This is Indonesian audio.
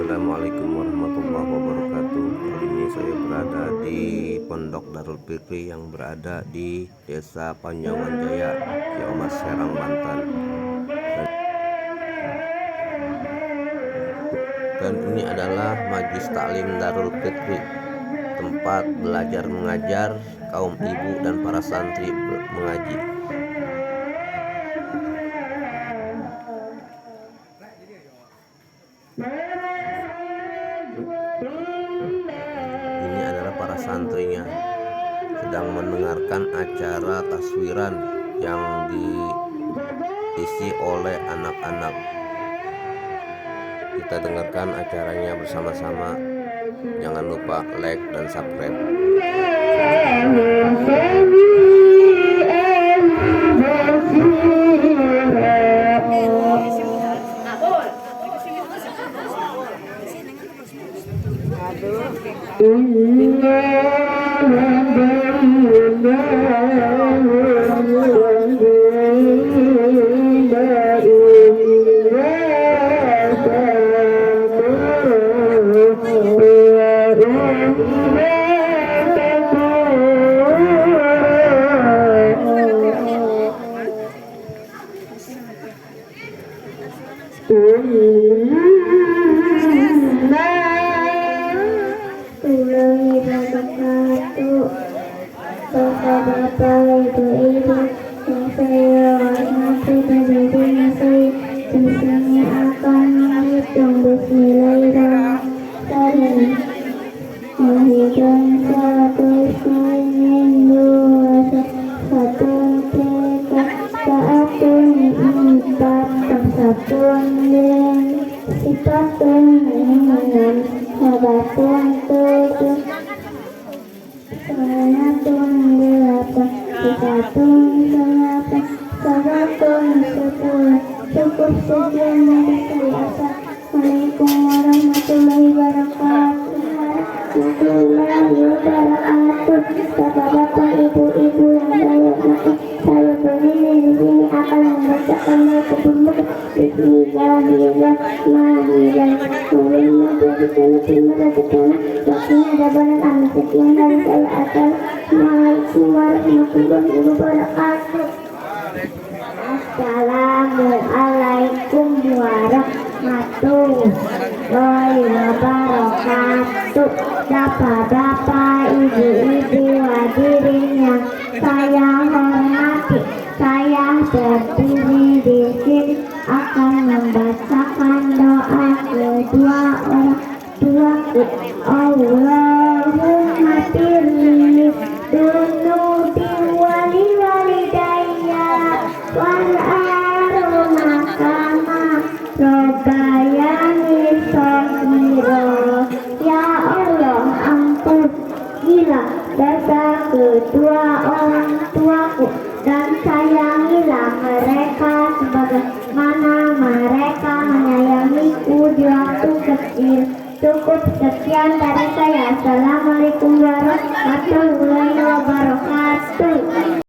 Assalamualaikum warahmatullahi wabarakatuh. Kali ini saya berada di Pondok Darul Fikri yang berada di Desa Panjangan Jaya, Ciamas, Serang, Banten. Dan ini adalah Majlis Taklim Darul Fikri, tempat belajar mengajar kaum ibu dan para santri mengaji. Ini adalah para santrinya sedang mendengarkan acara taswiran yang diisi oleh anak-anak. Kita dengarkan acaranya bersama-sama. Jangan lupa like dan subscribe. Bapak, ibu-ibu yang saya hormati dan hadirin saya di sini akan menghitung Bismillahirrahmanirrahim. Menghitung 1, 2, 1, 3, 1, 4, 1, 5, 6, 7, cukup sekian dari saya. Assalamualaikum warahmatullahi wabarakatuh. Bapak-bapak, ibu-ibu yang saya hormati, saya berdiri di sini akan membacakan buku Bismillahirrahmanirrahim. Waktunya ada badan anak sekian dari saya. Assalamualaikum warahmatullahi wabarakatuh. Assalamualaikum warahmatullahi wabarakatuh. Bapak-bapak, ibu-ibu hadirin yang saya hormati, saya berdiri di sini akan membacakan doa kedua orang tuaku. Allahumma firli dunubi wali walidayya wal aruna kama robayani shaghira. Ya Allah, ampunilah dosa kedua orang tuaku dan sayangilah mereka sebagaimana mereka menyayangiku di waktu kecil. Cukup sekian dari saya. Assalamualaikum warahmatullahi wabarakatuh.